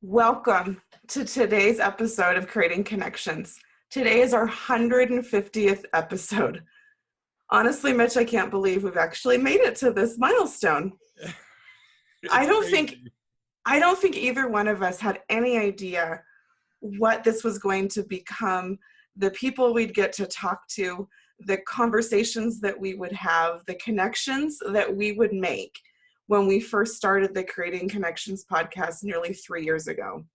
Welcome to today's episode of Creating Connections. Today is our 150th episode. Honestly, Mitch, I can't believe we've actually made it to this milestone. I don't think either one of us had any idea what this was going to become, the people we'd get to talk to, the conversations that we would have, the connections that we would make when we first started the Creating Connections podcast nearly 3 years ago.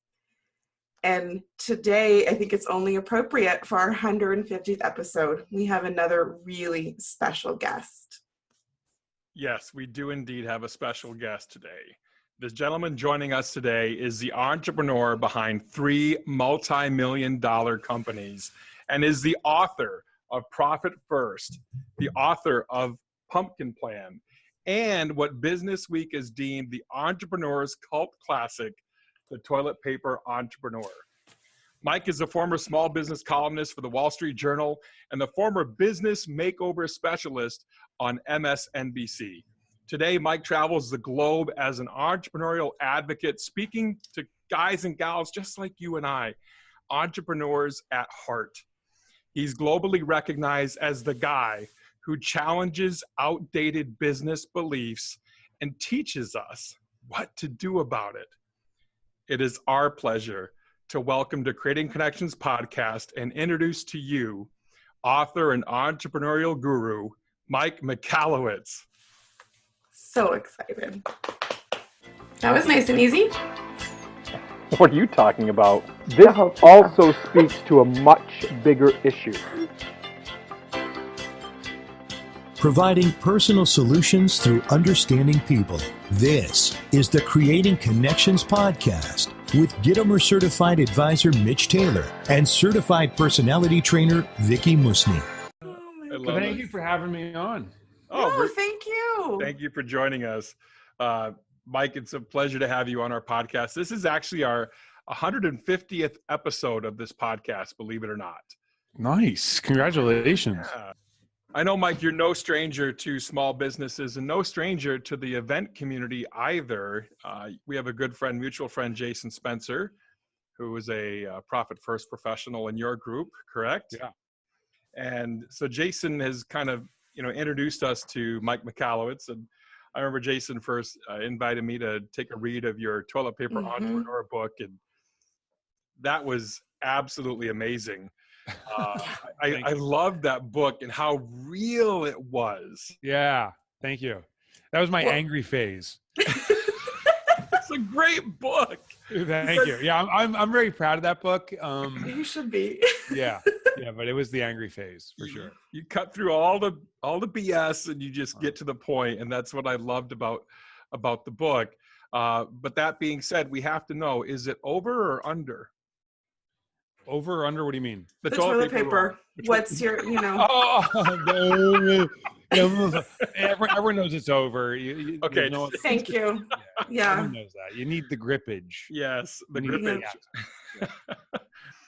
And today, I think it's only appropriate for our 150th episode. We have another really special guest. Yes, we do indeed have a special guest today. This gentleman joining us today is the entrepreneur behind 3 multi-million-dollar companies and is the author of Profit First, the author of Pumpkin Plan, and what Business Week has deemed the entrepreneur's cult classic, The Toilet Paper Entrepreneur. Mike is a former small business columnist for the Wall Street Journal and the former business makeover specialist on MSNBC. Today, Mike travels the globe as an entrepreneurial advocate, speaking to guys and gals just like you and I, entrepreneurs at heart. He's globally recognized as the guy who challenges outdated business beliefs and teaches us what to do about it. It is our pleasure to welcome to Creating Connections podcast and introduce to you author and entrepreneurial guru, Mike Michalowicz. So excited. That was nice and easy. What are you talking about? This also speaks to a much bigger issue. Providing personal solutions through understanding people. This is the Creating Connections podcast with Gitomer Certified Advisor Mitch Taylor and Certified Personality Trainer Vicky Musni. Thank you for having me on. Thank you. Thank you for joining us. Mike, it's a pleasure to have you on our podcast. This is actually our 150th episode of this podcast, believe it or not. Nice. Congratulations. Yeah. I know, Mike, you're no stranger to small businesses and no stranger to the event community either. We have a good friend, mutual friend, Jason Spencer, who is a Profit First professional in your group, correct? Yeah. And so Jason has kind of, introduced us to Mike Michalowicz. And I remember Jason first invited me to take a read of your Toilet Paper Entrepreneur book. And that was absolutely amazing. I loved that book and how real it was. Yeah, thank you. That was my angry phase. It's a great book. Thank you. Yeah, I'm very proud of that book. You should be. Yeah, but it was the angry phase for sure. You cut through all the BS and you just get to the point, and that's what I loved about the book. But that being said, we have to know: is it over or under? Over or under? What do you mean? The toilet paper. What's your, Everyone knows it's over. Okay. Thank you. Yeah. Everyone knows that. You need the grippage. Yes, the grippage.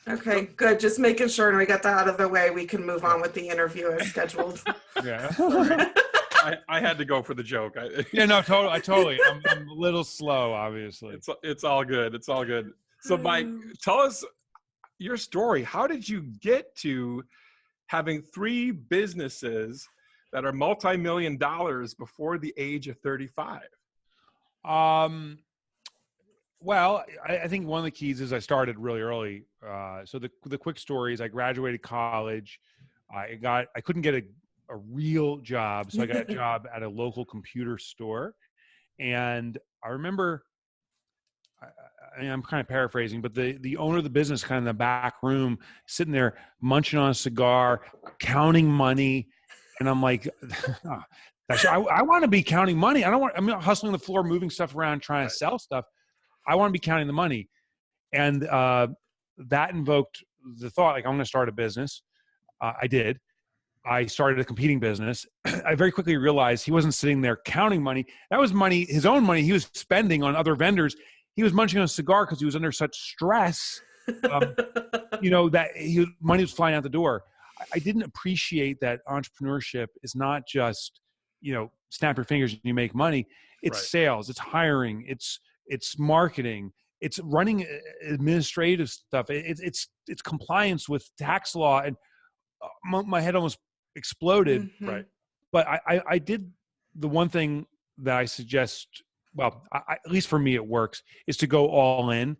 Okay, good. Just making sure, and we got that out of the way. We can move on with the interview as scheduled. Yeah. I had to go for the joke. Totally. I'm a little slow, obviously. It's all good. It's all good. So, Mike, tell us your story. How did you get to having 3 businesses that are multi-million dollars before the age of 35? Well, I think one of the keys is I started really early. So the quick story is I graduated college. I couldn't get a real job. So I got a job at a local computer store. And I remember, I'm kind of paraphrasing, but the owner of the business kind of in the back room, sitting there munching on a cigar, counting money. And I'm like, I want to be counting money. I'm not hustling the floor, moving stuff around, trying to sell stuff. I want to be counting the money. And that invoked the thought, like, I'm going to start a business. I did. I started a competing business. I very quickly realized he wasn't sitting there counting money. That was money, his own money he was spending on other vendors. He was munching on a cigar because he was under such stress, that money was flying out the door. I didn't appreciate that entrepreneurship is not just, snap your fingers and you make money. It's sales, it's hiring, it's marketing, it's running administrative stuff. It's compliance with tax law, and my head almost exploded. Mm-hmm. Right. But I did the one thing that I suggest. Well, at least for me, it works, is to go all in.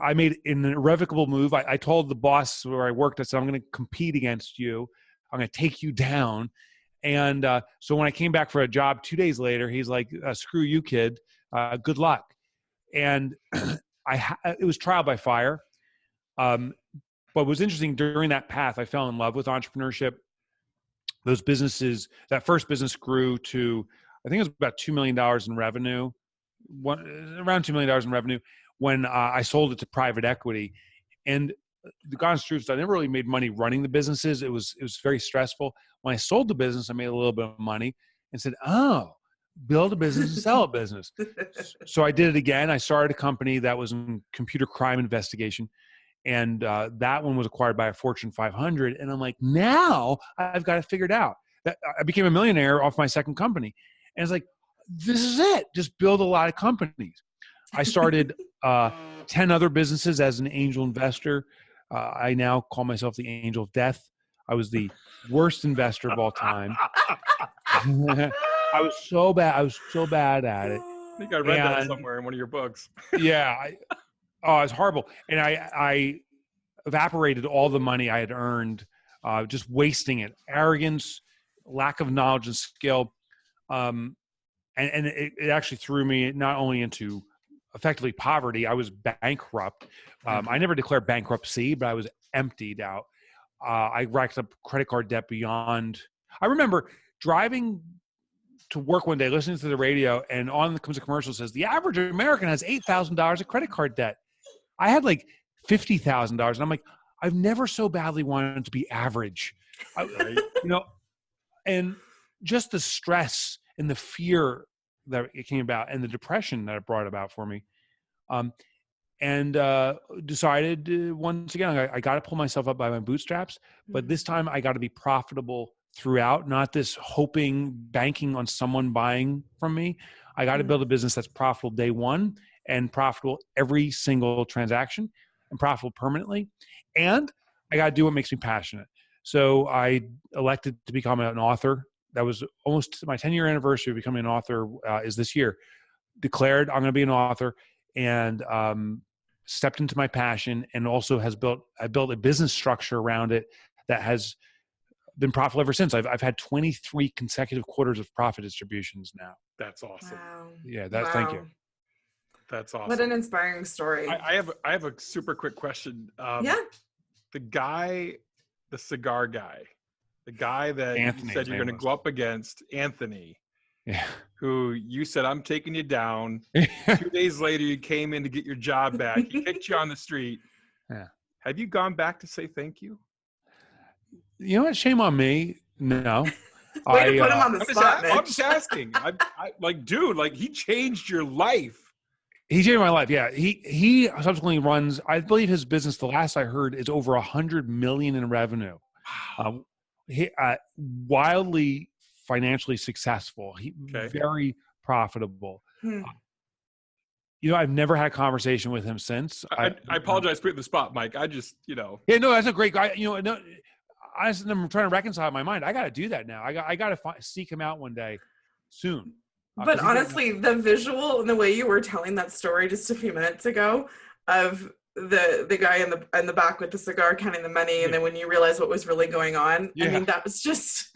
I made an irrevocable move. I told the boss where I worked, I said, I'm going to compete against you. I'm going to take you down. And so when I came back for a job 2 days later, he's like, screw you, kid. Good luck. And it was trial by fire. But what was interesting, during that path, I fell in love with entrepreneurship. Those businesses, that first business grew to, I think it was about $2 million in revenue, around $2 million in revenue, when I sold it to private equity. And the honest truth is, I never really made money running the businesses. It was very stressful. When I sold the business, I made a little bit of money and said, oh, build a business and sell a business. So I did it again. I started a company that was in computer crime investigation. And that one was acquired by a Fortune 500. And I'm like, now I've got it figured out. I became a millionaire off my second company. And it's like, this is it. Just build a lot of companies. I started 10 other businesses as an angel investor. I now call myself the angel of death. I was the worst investor of all time. I was so bad. I was so bad at it. I think I read that somewhere in one of your books. Yeah. It's horrible. And I evaporated all the money I had earned, just wasting it. Arrogance, lack of knowledge and skill. And it actually threw me not only into effectively poverty. I was bankrupt. I never declared bankruptcy, but I was emptied out. I racked up credit card debt beyond. I remember driving to work one day, listening to the radio, and on comes a commercial that says, the average American has $8,000 of credit card debt. I had like $50,000. And I'm like, I've never so badly wanted to be average. And just the stress and the fear that it came about and the depression that it brought about for me. And decided once again, I got to pull myself up by my bootstraps, but this time I got to be profitable throughout, not this hoping, banking on someone buying from me. I got to build a business that's profitable day one and profitable every single transaction and profitable permanently. And I got to do what makes me passionate. So I elected to become an author. That was almost my 10-year anniversary of becoming an author is this year. Declared I'm going to be an author, and stepped into my passion, and also I built a business structure around it that has been profitable ever since. I've had 23 consecutive quarters of profit distributions now. That's awesome. Wow. Yeah, thank you. That's awesome. What an inspiring story. I have a super quick question. The cigar guy, the guy that Anthony, you said you're going to go up against, Anthony, who you said, I'm taking you down. 2 days later, you came in to get your job back. He kicked you on the street. Yeah. Have you gone back to say thank you? You know what? Shame on me. No. Way to put him on the spot, Mitch. I'm just asking. Dude, he changed your life. He changed my life. Yeah. He subsequently runs, I believe his business, the last I heard, is over 100 million in revenue. Wildly financially successful. Very profitable. I've never had a conversation with him since. I apologize for putting the spot, Mike. I just, Yeah, no, that's a great guy. I'm trying to reconcile my mind. I got to do that now. I got to seek him out one day soon. But honestly, the visual and the way you were telling that story just a few minutes ago of the guy in the back with the cigar counting the money, and then when you realize what was really going on, I mean, that was just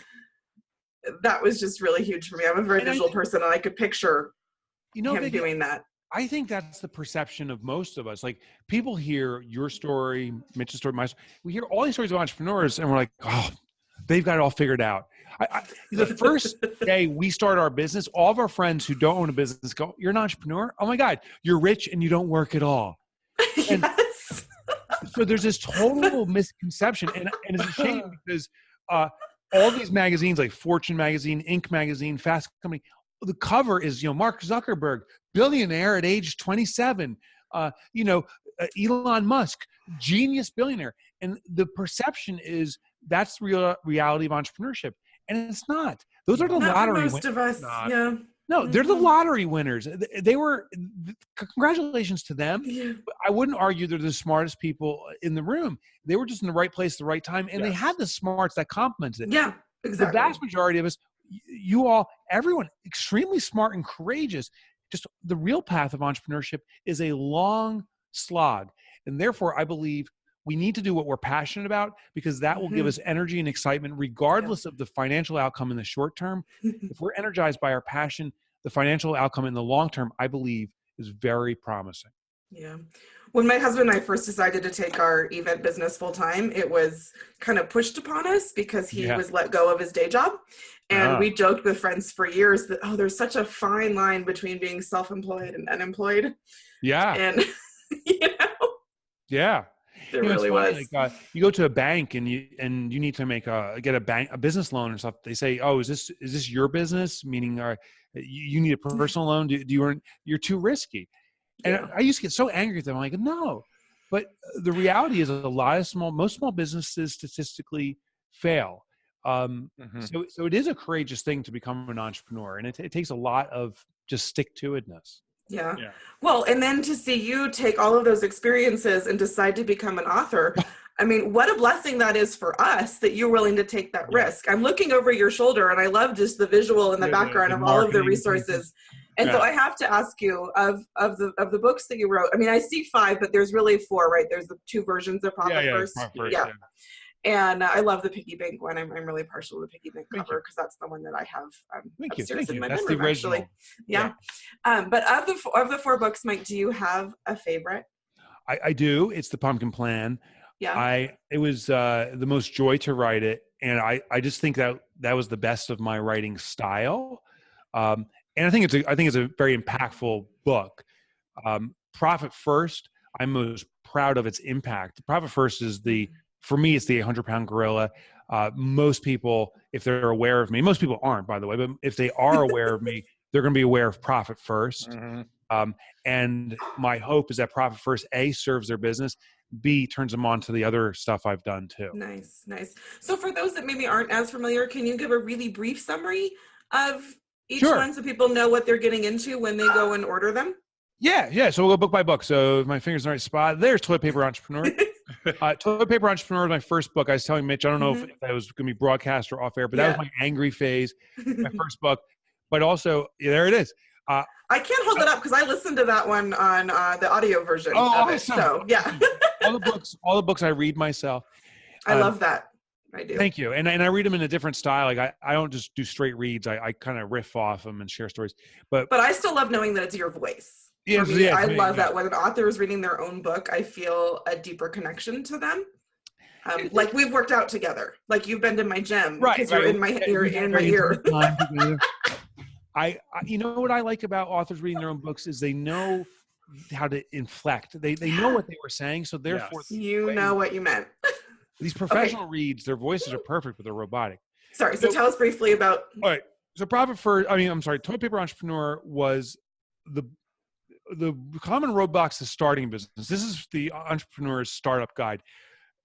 really huge for me. I'm a very visual person, and I could picture him doing that. I think that's the perception of most of us. Like, people hear your story, Mitch's story, my story. We hear all these stories of entrepreneurs, and we're like, oh, they've got it all figured out. The first day we start our business, all of our friends who don't own a business go, you're an entrepreneur? Oh my God, you're rich and you don't work at all. And so there's this total misconception. And it's a shame because all these magazines like Fortune magazine, Inc. magazine, Fast Company, the cover is, Mark Zuckerberg, billionaire at age 27, Elon Musk, genius billionaire. And the perception is that's the real reality of entrepreneurship. And it's not. Those are the not lottery for most of us. Yeah. No, they're the lottery winners. They were, congratulations to them. Yeah. I wouldn't argue they're the smartest people in the room. They were just in the right place at the right time, and they Yes. had the smarts that complemented it. Yeah, exactly. The vast majority of us, you all, everyone, extremely smart and courageous. Just the real path of entrepreneurship is a long slog. And therefore, I believe we need to do what we're passionate about, because that will give us energy and excitement regardless of the financial outcome in the short term. If we're energized by our passion, the financial outcome in the long term, I believe, is very promising. Yeah. When my husband and I first decided to take our event business full time, it was kind of pushed upon us because he was let go of his day job. And we joked with friends for years that, there's such a fine line between being self-employed and unemployed. Yeah. And, Yeah. There really was. Like, you go to a bank and you need to get a business loan or stuff. They say, "Oh, is this your business?" Meaning, you need a personal loan. You're too risky. And I used to get so angry at them. I'm like, no. But the reality is, most small businesses statistically fail. So it is a courageous thing to become an entrepreneur, and it takes a lot of just stick-to-itness. Yeah. Well, and then to see you take all of those experiences and decide to become an author, I mean, what a blessing that is for us that you're willing to take that risk. I'm looking over your shoulder and I love just the visual in the background of all of the resources. And so I have to ask you, of the books that you wrote, I mean, I see 5, but there's really 4, right? There's the 2 versions of Profit First. Yeah. And I love the piggy bank one. I'm really partial to the piggy bank cover because that's the one that I have upstairs in my bedroom, actually. Yeah. But of the 4 books, Mike, do you have a favorite? I do. It's The Pumpkin Plan. Yeah. It was the most joy to write it, and I just think that was the best of my writing style. And I think it's a very impactful book. Profit First, I'm most proud of its impact. Profit First is for me, it's the 800-pound gorilla. Most people, if they're aware of me, most people aren't, by the way, but if they are aware of me, they're going to be aware of Profit First. And my hope is that Profit First, A, serves their business, B, turns them on to the other stuff I've done too. Nice. So for those that maybe aren't as familiar, can you give a really brief summary of each one so people know what they're getting into when they go and order them? Yeah. So we'll go book by book. So if my finger's in the right spot, there's Toilet Paper Entrepreneur. Toilet Paper Entrepreneur was my first book. I was telling Mitch, I don't know if that was going to be broadcast or off air, but that was my angry phase, my first book. But also, there it is. I can't hold it up because I listened to that one on the audio version of awesome. it. So yeah. all the books I read myself. I love that. I do. Thank you. And I read them in a different style. Like I don't just do straight reads. I kind of riff off them and share stories. But I still love knowing that it's your voice. I love that when an author is reading their own book, I feel a deeper connection to them. Like we've worked out together. Like you've been to my gym because you're in my ear. You know what I like about authors reading their own books is they know how to inflect. They know what they were saying, so therefore you know what you meant. These professional reads, their voices are perfect, but they're robotic. Sorry. So tell us briefly about. All right. So Toilet Paper Entrepreneur was the common roadblocks to starting business. This is the entrepreneur's startup guide.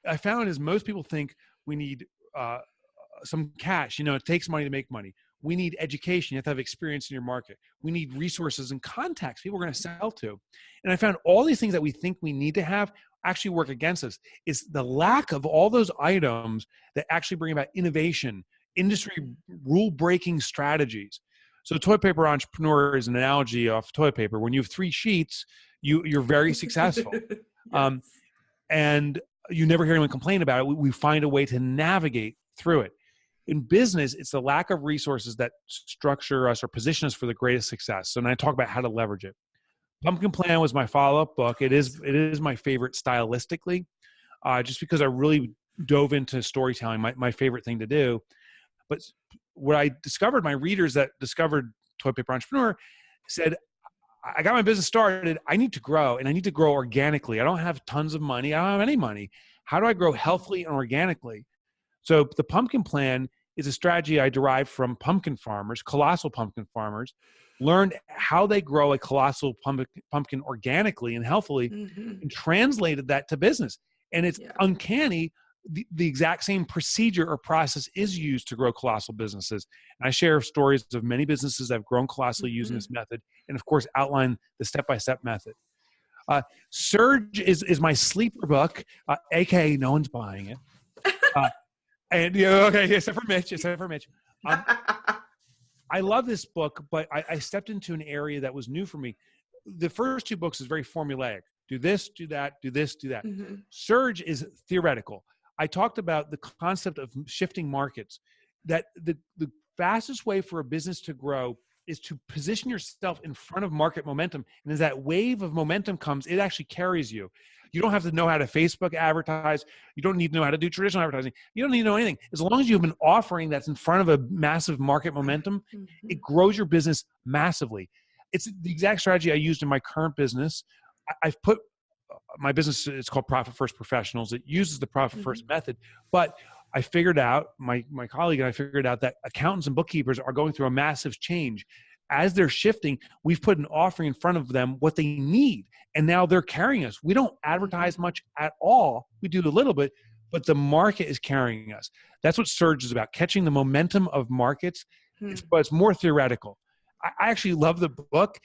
I found is most people think we need some cash. It takes money to make money. We need education. You have to have experience in your market. We need resources and contacts, people we're going to sell to. And I found all these things that we think we need to have actually work against us. It's the lack of all those items that actually bring about innovation, industry rule-breaking strategies. So Toilet Paper Entrepreneur is an analogy of toilet paper. When you have 3 sheets, you're very successful. And you never hear anyone complain about it. We find a way to navigate through it. In business, it's the lack of resources that structure us or position us for the greatest success. And I talk about how to leverage it. Pumpkin Plan was my follow-up book. It is my favorite stylistically, just because I really dove into storytelling, my favorite thing to do. But what I discovered, my readers that discovered Toilet Paper Entrepreneur said, I got my business started. I need to grow, and I need to grow organically. I don't have tons of money. I don't have any money. How do I grow healthily and organically? So the Pumpkin Plan is a strategy I derived from pumpkin farmers, colossal pumpkin farmers, learned how they grow a colossal pumpkin organically and healthily, and translated that to business. And it's uncanny the exact same procedure or process is used to grow colossal businesses. And I share stories of many businesses that have grown colossally using this method, and of course outline the step-by-step method. Surge is my sleeper book, aka no one's buying it. And okay, except for Mitch. I love this book, but I stepped into an area that was new for me. The first two books is very formulaic. Do this, do that, do this, do that. Surge is theoretical. I talked about the concept of shifting markets, that the fastest way for a business to grow is to position yourself in front of market momentum. And as that wave of momentum comes, it actually carries you. You don't have to know how to Facebook advertise. You don't need to know how to do traditional advertising. You don't need to know anything. As long as you have an offering that's in front of a massive market momentum, it grows your business massively. It's the exact strategy I used in my current business. I've put my business, it's called Profit First Professionals. It uses the Profit First method, but I figured out, my colleague and I figured out that accountants and bookkeepers are going through a massive change. As they're shifting, we've put an offering in front of them, what they need, and now they're carrying us. We don't advertise much at all. We do a little bit, but the market is carrying us. That's what Surge is about, catching the momentum of markets, but it's more theoretical. I actually love the book.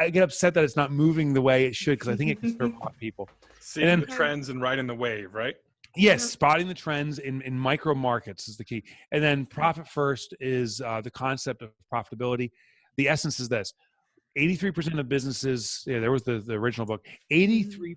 I get upset that it's not moving the way it should, because I think it can serve a lot of people. Seeing the trends and riding the wave, right? Yes, spotting the trends in micro markets is the key. And then Profit First is the concept of profitability. The essence is this: 83% of businesses, there was the original book, 83%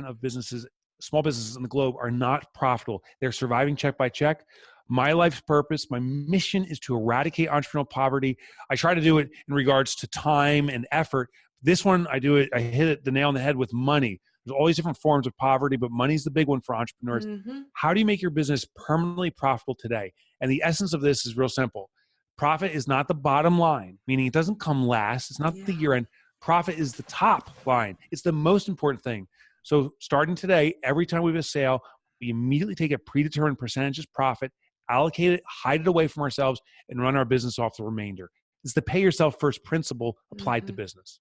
of businesses, small businesses in the globe, are not profitable. They're surviving check by check. My life's purpose, my mission is to eradicate entrepreneurial poverty. I try to do it in regards to time and effort. This one, I hit the nail on the head with money. There's all these different forms of poverty, but money's the big one for entrepreneurs. How do you make your business permanently profitable today? And the essence of this is real simple. Profit is not the bottom line, meaning it doesn't come last. It's not the year end. Profit is the top line. It's the most important thing. So starting today, every time we have a sale, we immediately take a predetermined percentage of profit, allocate it, hide it away from ourselves, and run our business off the remainder. It's the pay yourself first principle applied to business.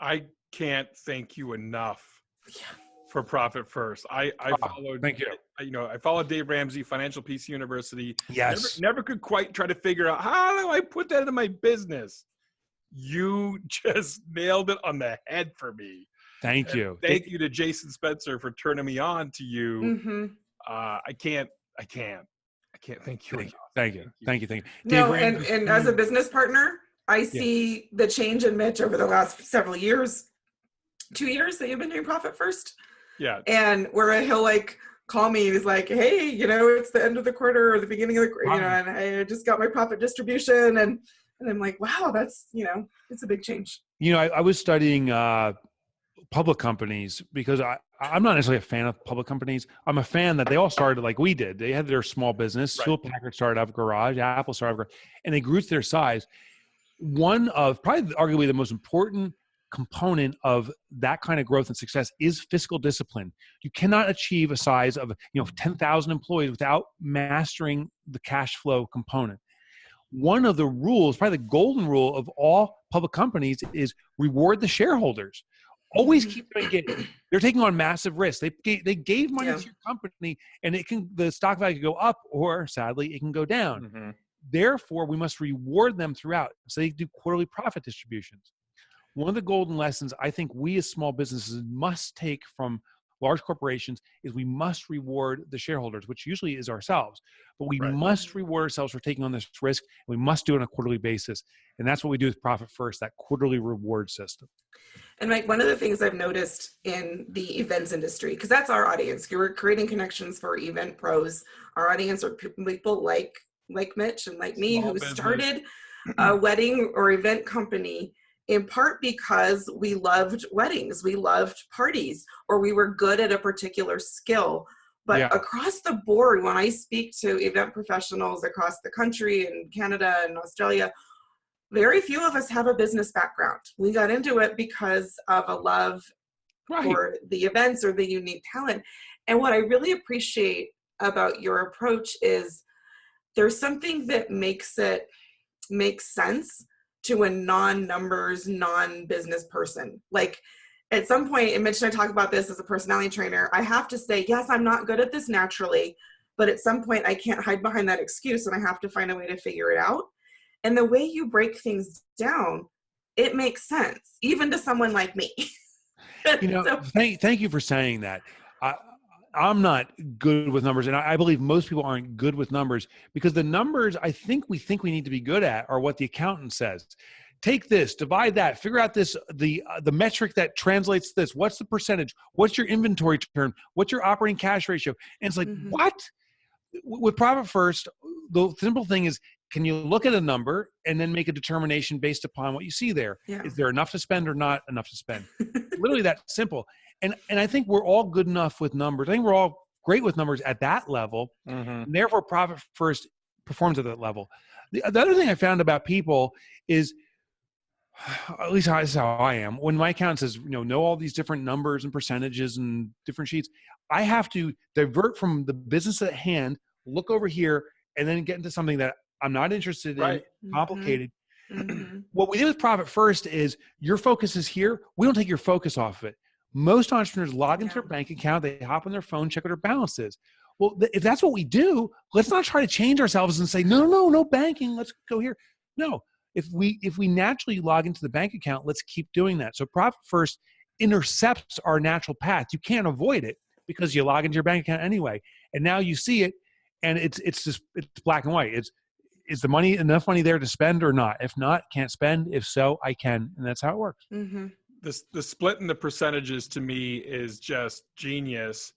I can't thank you enough for Profit First. I followed. Thank you. I followed Dave Ramsey, Financial Peace University. Yes. Never could quite try to figure out, how do I put that into my business? You just nailed it on the head for me. Thank you. Thank you to Jason Spencer for turning me on to you. I can't thank you enough. Thank you. No, and as a business partner, I see the change in Mitch over the last several years, 2 years that you've been doing Profit First. Yeah. And where he'll call me, he's like, hey, it's the end of the quarter or the beginning of the quarter, and I just got my profit distribution. And I'm like, wow, that's, it's a big change. I was studying public companies because I'm not necessarily a fan of public companies. I'm a fan that they all started like we did. They had their small business. Right. Hewlett Packard started out of a garage. Apple started out of a garage. And they grew to their size. One of probably arguably the most important component of that kind of growth and success is fiscal discipline. You cannot achieve a size of 10,000 employees without mastering the cash flow component. One of the rules, probably the golden rule of all public companies, is reward the shareholders. Always keep them engaged. They're taking on massive risks. They gave money to your company, and the stock value can go up, or sadly, it can go down. Therefore, we must reward them throughout. So they do quarterly profit distributions. One of the golden lessons I think we as small businesses must take from large corporations is we must reward the shareholders, which usually is ourselves. But we must reward ourselves for taking on this risk, and we must do it on a quarterly basis. And that's what we do with Profit First, that quarterly reward system. And Mike, one of the things I've noticed in the events industry, because that's our audience, you're creating connections for event pros. Our audience are people like Mitch and like me, who started a wedding or event company in part because we loved weddings, we loved parties, or we were good at a particular skill. But across the board, when I speak to event professionals across the country in Canada and Australia, very few of us have a business background. We got into it because of a love for the events or the unique talent. And what I really appreciate about your approach is there's something that makes sense to a non-numbers, non-business person. at some point, and Mitch and I talk about this as a personality trainer, I have to say, yes, I'm not good at this naturally, but at some point I can't hide behind that excuse and I have to find a way to figure it out. And the way you break things down, it makes sense, even to someone like me. Thank you for saying that. I'm not good with numbers, and I believe most people aren't good with numbers because the numbers we think we need to be good at are what the accountant says. Take this, divide that, figure out this, the metric that translates this. What's the percentage? What's your inventory turn? What's your operating cash ratio? And it's like, what? With Profit First, the simple thing is, can you look at a number and then make a determination based upon what you see there? Yeah. Is there enough to spend or not enough to spend? Literally that simple. And I think we're all good enough with numbers. I think we're all great with numbers at that level. And therefore, Profit First performs at that level. The other thing I found about people is, at least this is how I am. When my accountant says, know all these different numbers and percentages and different sheets, I have to divert from the business at hand, look over here, and then get into something that I'm not interested in, complicated. What we did with Profit First is your focus is here. We don't take your focus off of it. Most entrepreneurs log into their bank account, they hop on their phone, check what their balance is. Well, if that's what we do, let's not try to change ourselves and say, no banking, let's go here. No, if we naturally log into the bank account, let's keep doing that. So Profit First intercepts our natural path. You can't avoid it because you log into your bank account anyway. And now you see it, and it's black and white. Is the money enough money there to spend or not? If not, can't spend. If so, I can. And that's how it works. The split in the percentages to me is just genius,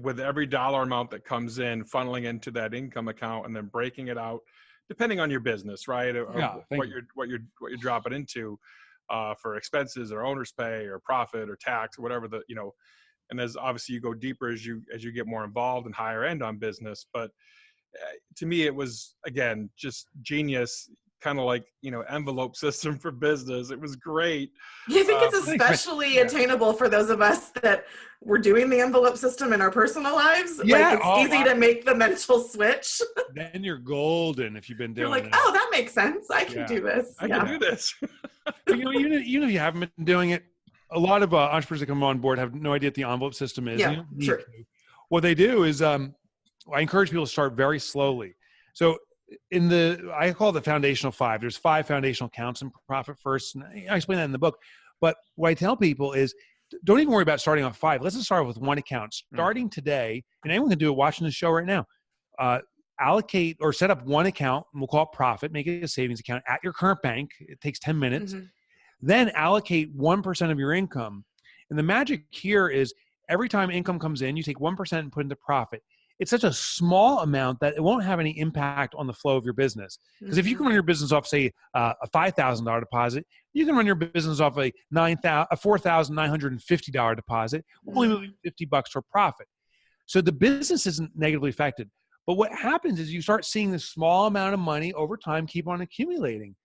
with every dollar amount that comes in funneling into that income account and then breaking it out depending on your business, right? Or what you're dropping into for expenses or owner's pay or profit or tax or whatever and as obviously you go deeper as you get more involved and higher end on business. But to me, it was, again, just genius, kind of like, envelope system for business. It was great. Yeah, I think it's especially attainable for those of us that were doing the envelope system in our personal lives. Yeah. It's easy to make the mental switch. Then you're golden if you've been doing it. Oh, that makes sense. I can do this. I can do this. Even if you haven't been doing it, a lot of entrepreneurs that come on board have no idea what the envelope system is. Yeah, sure. What they do is I encourage people to start very slowly. So I call it the foundational 5. There's 5 foundational accounts in Profit First. And I explain that in the book. But what I tell people is, don't even worry about starting off 5. Let's just start with 1 account. Starting today, and anyone can do it watching the show right now, allocate or set up 1 account, and we'll call it Profit, make it a savings account at your current bank. It takes 10 minutes. Then allocate 1% of your income. And the magic here is every time income comes in, you take 1% and put into profit. It's such a small amount that it won't have any impact on the flow of your business. Because if you can run your business off, say, a $5,000 deposit, you can run your business off a $4,950 deposit, only moving $50 for profit. So the business isn't negatively affected. But what happens is you start seeing this small amount of money over time keep on accumulating.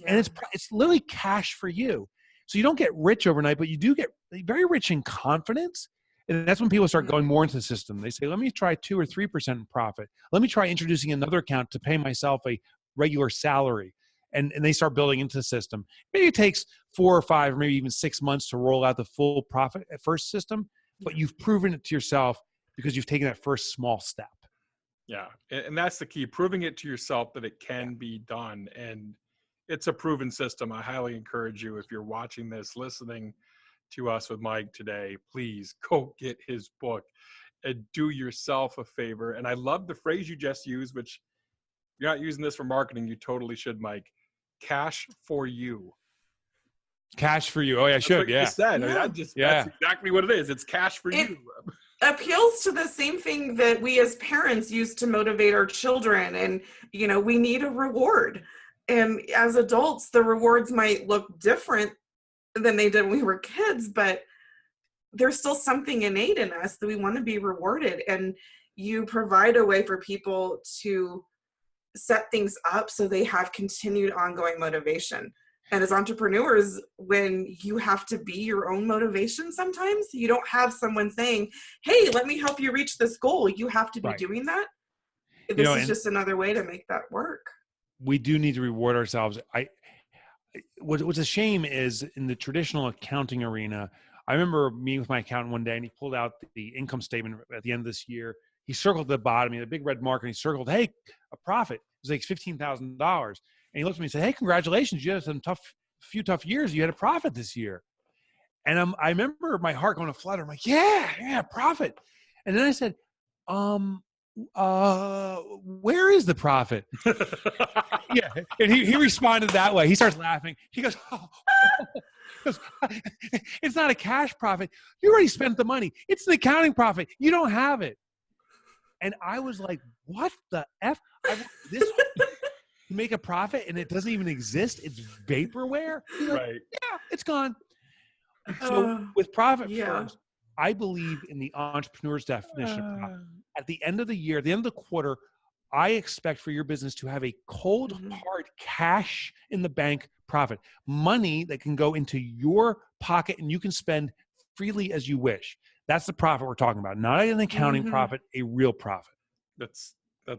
And it's literally cash for you. So you don't get rich overnight, but you do get very rich in confidence. And that's when people start going more into the system. They say, let me try 2 or 3% in profit. Let me try introducing another account to pay myself a regular salary. And they start building into the system. Maybe it takes 4 or 5 or maybe even 6 months to roll out the full Profit First system, but you've proven it to yourself because you've taken that first small step. Yeah. And that's the key, proving it to yourself that it can be done. And it's a proven system. I highly encourage you, if you're watching this, listening to us with Mike today, please go get his book and do yourself a favor. And I love the phrase you just used, which you're not using this for marketing. You totally should, Mike. Cash for you. Cash for you. Oh, yeah, I should. Yeah. You said. I mean, that's exactly what it is. It's cash for you. Appeals to the same thing that we as parents use to motivate our children. And, we need a reward. And as adults, the rewards might look different than they did when we were kids, but there's still something innate in us that we want to be rewarded. And you provide a way for people to set things up so they have continued ongoing motivation. And as entrepreneurs, when you have to be your own motivation, sometimes you don't have someone saying, hey, let me help you reach this goal. You have to be doing that. This is just another way to make that work. We do need to reward ourselves. What's a shame is in the traditional accounting arena, I remember meeting with my accountant one day, and he pulled out the income statement at the end of this year. He circled the bottom, he had a big red marker, and he circled, hey, a profit. It was like $15,000. And he looked at me and said, hey, congratulations. You had some few tough years. You had a profit this year. And I remember my heart going to flutter. I'm like, yeah, profit. And then I said, where is the profit? Yeah. And he responded that way. He starts laughing. He goes, it's not a cash profit. You already spent the money. It's an accounting profit. You don't have it. And I was like, what the F? This to make a profit and it doesn't even exist. It's vaporware. Like, right. Yeah, it's gone. So with profit first, I believe in the entrepreneur's definition of profit. At the end of the year, at the end of the quarter, I expect for your business to have a cold, hard cash in the bank profit, money that can go into your pocket and you can spend freely as you wish. That's the profit we're talking about, not an accounting profit, a real profit. That's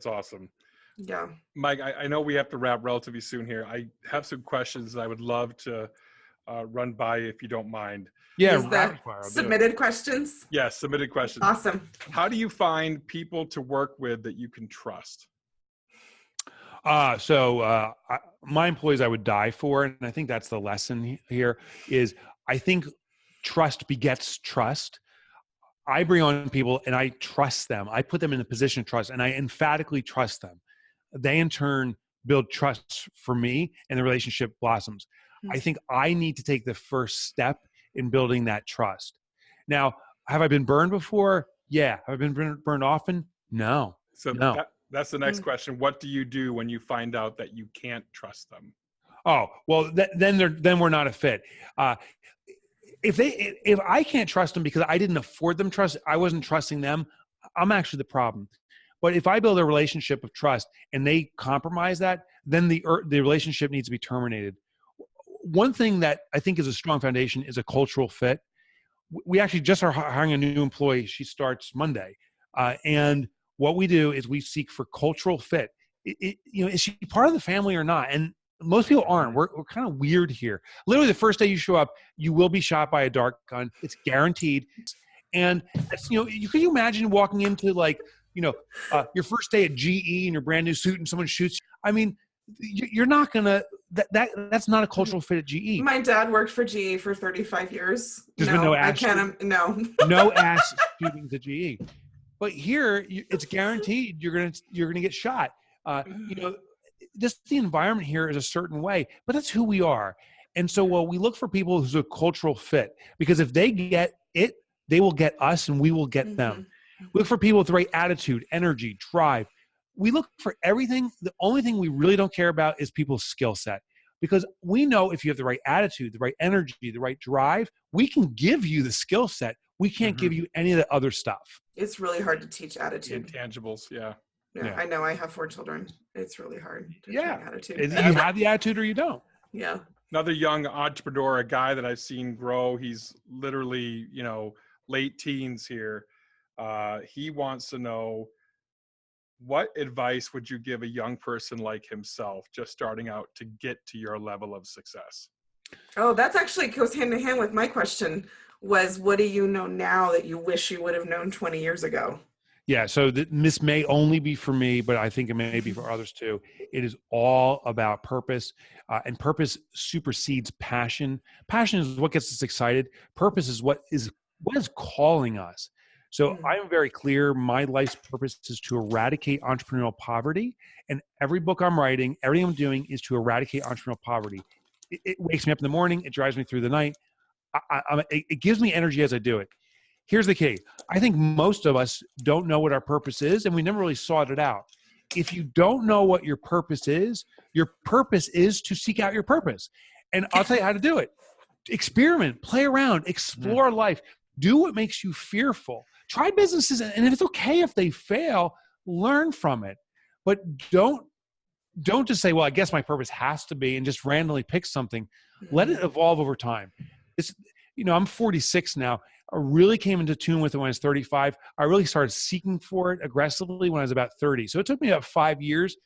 awesome. Yeah. Mike, I know we have to wrap relatively soon here. I have some questions that I would love to run by if you don't mind. Yeah. Is that submitted questions? Yes, submitted questions. Awesome. How do you find people to work with that you can trust? My employees I would die for, and I think that's the lesson here, is I think trust begets trust. I bring on people and I trust them. I put them in a position of trust and I emphatically trust them. They in turn build trust for me and the relationship blossoms. I think I need to take the first step in building that trust. Now, have I been burned before? Yeah. Have I been burned often? No. So no. That's the next question. What do you do when you find out that you can't trust them? Oh, well, then we're not a fit. If I can't trust them because I didn't afford them trust, I wasn't trusting them, I'm actually the problem. But if I build a relationship of trust and they compromise that, then the relationship needs to be terminated. One thing that I think is a strong foundation is a cultural fit. We actually just are hiring a new employee. She starts Monday. And what we do is we seek for cultural fit. Is she part of the family or not? And most people aren't. We're kind of weird here. Literally the first day you show up, you will be shot by a dart gun. It's guaranteed. And could you imagine walking into your first day at GE in your brand new suit and someone shoots you? I mean, you're not gonna. That's not a cultural fit at GE. My dad worked for GE for 35 years. No ass shootings at GE. But here, it's guaranteed you're gonna get shot. Just the environment here is a certain way, but that's who we are. And so, we look for people who's a cultural fit, because if they get it, they will get us and we will get them. We look for people with the right attitude, energy, drive. We look for everything. The only thing we really don't care about is people's skill set, because we know if you have the right attitude, the right energy, the right drive, we can give you the skill set. We can't give you any of the other stuff. It's really hard to teach attitude. Intangibles, yeah. Yeah, I know. I have 4 children. It's really hard to teach attitude. You have the attitude or you don't. Yeah. Another young entrepreneur, a guy that I've seen grow. He's literally, late teens here. He wants to know, what advice would you give a young person like himself just starting out to get to your level of success? Oh, that's actually goes hand in hand with my question, was what do you know now that you wish you would have known 20 years ago? Yeah, so this may only be for me, but I think it may be for others too. It is all about purpose, and purpose supersedes passion. Passion is what gets us excited. Purpose is what is calling us. So I'm very clear. My life's purpose is to eradicate entrepreneurial poverty, and every book I'm writing, everything I'm doing is to eradicate entrepreneurial poverty. It wakes me up in the morning. It drives me through the night. It gives me energy as I do it. Here's the key. I think most of us don't know what our purpose is, and we never really sought it out. If you don't know what your purpose is to seek out your purpose. And I'll tell you how to do it. Experiment, play around, explore life. Do what makes you fearful. Try businesses, and if it's okay if they fail, learn from it. But don't just say, well, I guess my purpose has to be, and just randomly pick something. Let it evolve over time. I'm 46 now. I really came into tune with it when I was 35. I really started seeking for it aggressively when I was about 30. So it took me about 5 years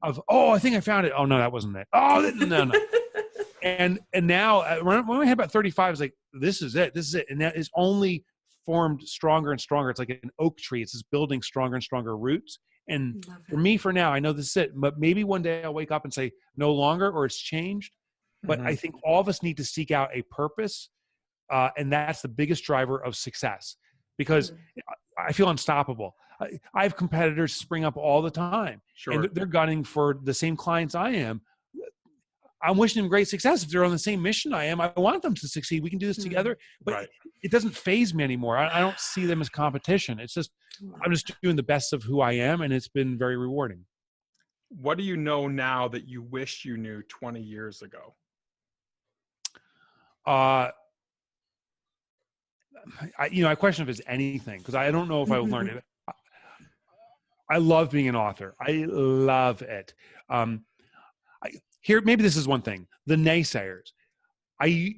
of, I think I found it. Oh, no, that wasn't it. Oh, no. And now when I hit about 35, I was like, this is it. And that is only formed stronger and stronger. It's like an oak tree. It's just building stronger and stronger roots. And for me, for now, I know this is it. But maybe one day I'll wake up and say no longer, or it's changed. But I think all of us need to seek out a purpose. And that's the biggest driver of success, because I feel unstoppable. I have competitors spring up all the time, and they're gunning for the same clients I am. I'm wishing them great success. If they're on the same mission I am, I want them to succeed. We can do this together, but it doesn't faze me anymore. I don't see them as competition. It's just, I'm just doing the best of who I am, and it's been very rewarding. What do you know now that you wish you knew 20 years ago? I question if it's anything, because I don't know if I've learned it. I love being an author. I love it. Here, maybe this is one thing. The naysayers. I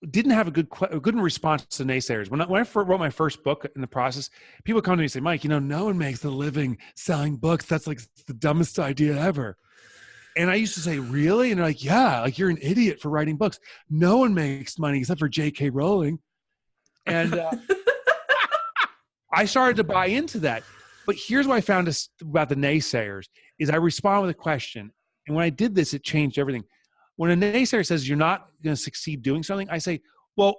didn't have a good response to naysayers. When I wrote my first book in the process, people come to me and say, Mike, no one makes a living selling books. That's like the dumbest idea ever. And I used to say, really? And they're like, yeah, like you're an idiot for writing books. No one makes money except for J.K. Rowling. And I started to buy into that. But here's what I found about the naysayers is I respond with a question. And when I did this, it changed everything. When a naysayer says you're not going to succeed doing something, I say, well,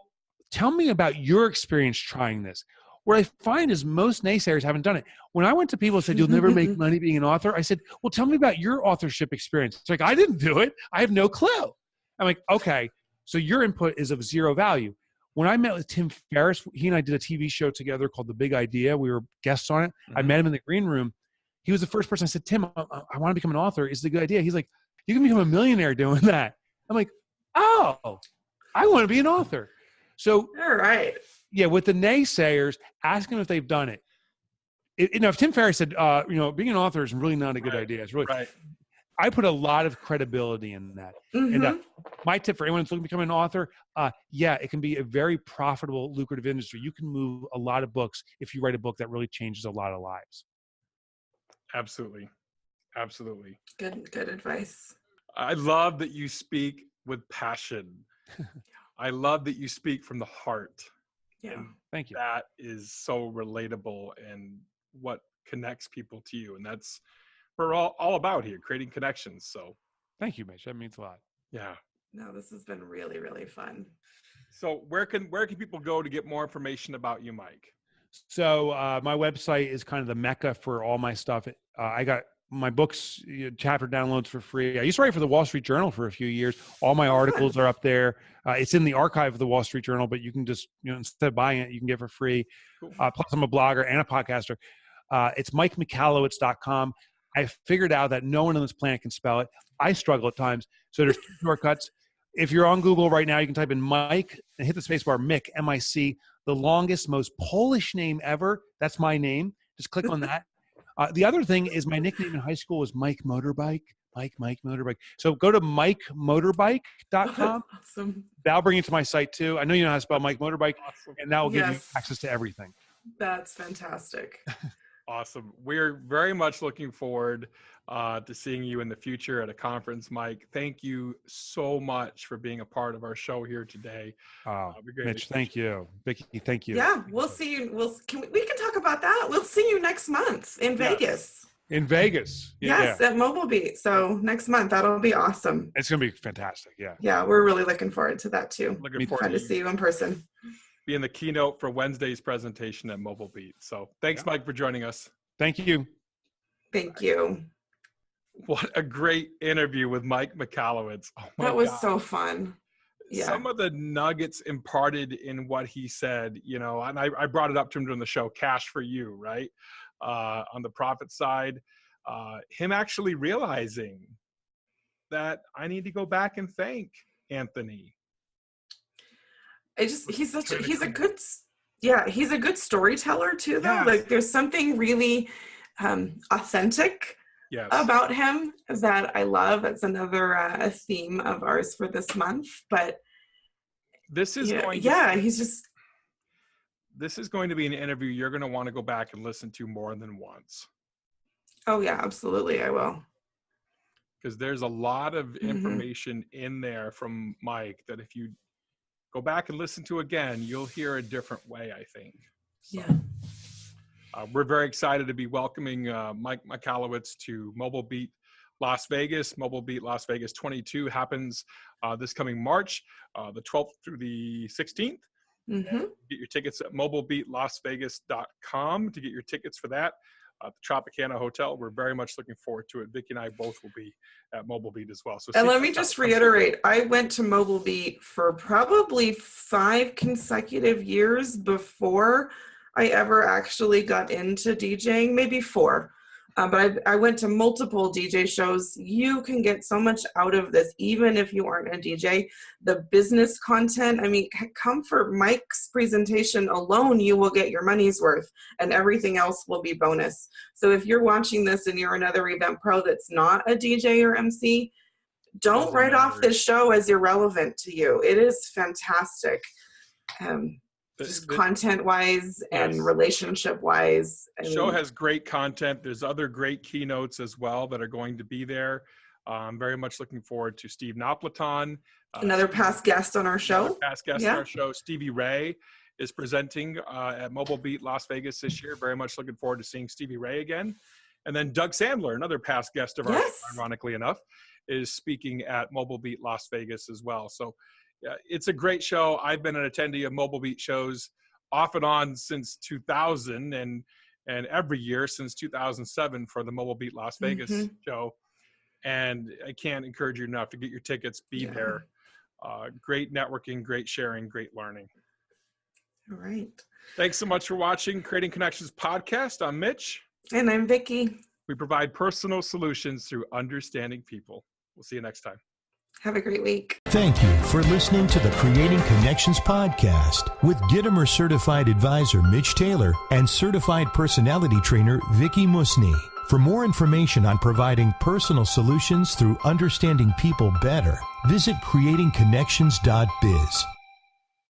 tell me about your experience trying this. What I find is most naysayers haven't done it. When I went to people and said, you'll never make money being an author, I said, well, tell me about your authorship experience. It's like, I didn't do it. I have no clue. I'm like, okay, so your input is of zero value. When I met with Tim Ferriss, he and I did a TV show together called The Big Idea. We were guests on it. I met him in the green room. He was the first person. I said, Tim, I want to become an author. Is it a good idea? He's like, you can become a millionaire doing that. I'm like, oh, I want to be an author. So, all right. Yeah, with the naysayers, ask them if they've done it. If Tim Ferriss said, being an author is really not a good idea. It's really, I put a lot of credibility in that. And my tip for anyone who's looking to become an author, it can be a very profitable, lucrative industry. You can move a lot of books if you write a book that really changes a lot of lives. Absolutely. Absolutely. Good advice. I love that you speak with passion. I love that you speak from the heart. Yeah. And thank you. That is so relatable and what connects people to you. And that's what we're all about here, creating connections. So thank you, Mitch. That means a lot. Yeah. No, this has been really, really fun. So where can people go to get more information about you, Mike? So my website is kind of the mecca for all my stuff. I got my books, chapter downloads for free. I used to write for the Wall Street Journal for a few years. All my articles are up there. It's in the archive of the Wall Street Journal, but you can just, instead of buying it, you can get it for free. Cool. Plus I'm a blogger and a podcaster. It's MikeMichalowicz.com. I figured out that no one on this planet can spell it. I struggle at times. So there's 2 shortcuts. If you're on Google right now, you can type in Mike and hit the spacebar, Mick, M-I-C, the longest, most Polish name ever. That's my name. Just click on that. The other thing is my nickname in high school was Mike Motorbike. Mike Motorbike. So go to MikeMotorbike.com. Awesome. That'll bring you to my site too. I know you know how to spell Mike Motorbike, and that will give you access to everything. That's fantastic. Awesome. We're very much looking forward to seeing you in the future at a conference, Mike. Thank you so much for being a part of our show here today. Mitch, thank you. Vicky, thank you. Yeah, we'll see you. We can talk about that. We'll see you next month in Vegas. In Vegas. Yes, at Mobile Beat. So next month, that'll be awesome. It's going to be fantastic. Yeah. Yeah, we're really looking forward to that too. Looking forward to see you in person. Being the keynote for Wednesday's presentation at Mobile Beat. So thanks, Mike, for joining us. Thank you. Thank you. What a great interview with Mike Michalowicz. Oh that was so fun. Yeah. Some of the nuggets imparted in what he said, and I brought it up to him during the show, cash for you, right? On the profit side, him actually realizing that I need to go back and thank Anthony. He's a good storyteller too, though. Yes. Like there's something really authentic about him that I love. It's another a theme of ours for this month. But this is this is going to be an interview you're going to want to go back and listen to more than once. Oh yeah, absolutely, I will. because there's a lot of information in there from Mike that if you go back and listen to again, you'll hear a different way, I think. So, Yeah. We're very excited to be welcoming Mike Michalowicz to Mobile Beat Las Vegas. Mobile Beat Las Vegas 22 happens this coming March, the 12th through the 16th. Get your tickets at mobilebeatlasvegas.com to get your tickets for that. The Tropicana Hotel. We're very much looking forward to it. Vicki and I both will be at Mobile Beat as well. So, and let me just reiterate, I went to Mobile Beat for probably 5 consecutive years before I ever actually got into DJing, maybe 4. But I went to multiple DJ shows. You can get so much out of this, even if you aren't a DJ. The business content, I mean, come for Mike's presentation alone, you will get your money's worth, and everything else will be bonus. So if you're watching this and you're another event pro that's not a DJ or MC, don't write off this show as irrelevant to you. It is fantastic. Just content-wise and relationship-wise. The show has great content. There's other great keynotes as well that are going to be there. I'm very much looking forward to Steve Napolitan. Another past guest on our show. On our show. Stevie Ray is presenting at Mobile Beat Las Vegas this year. Very much looking forward to seeing Stevie Ray again. And then Doug Sandler, another past guest of ours, ironically enough, is speaking at Mobile Beat Las Vegas as well. So, yeah, it's a great show. I've been an attendee of Mobile Beat shows off and on since 2000 and every year since 2007 for the Mobile Beat Las Vegas show. And I can't encourage you enough to get your tickets, be there. Great networking, great sharing, great learning. All right. Thanks so much for watching Creating Connections podcast. I'm Mitch. And I'm Vicki. We provide personal solutions through understanding people. We'll see you next time. Have a great week. Thank you for listening to the Creating Connections podcast with Gittimer Certified Advisor Mitch Taylor and Certified Personality Trainer Vicki Musni. For more information on providing personal solutions through understanding people better, visit creatingconnections.biz.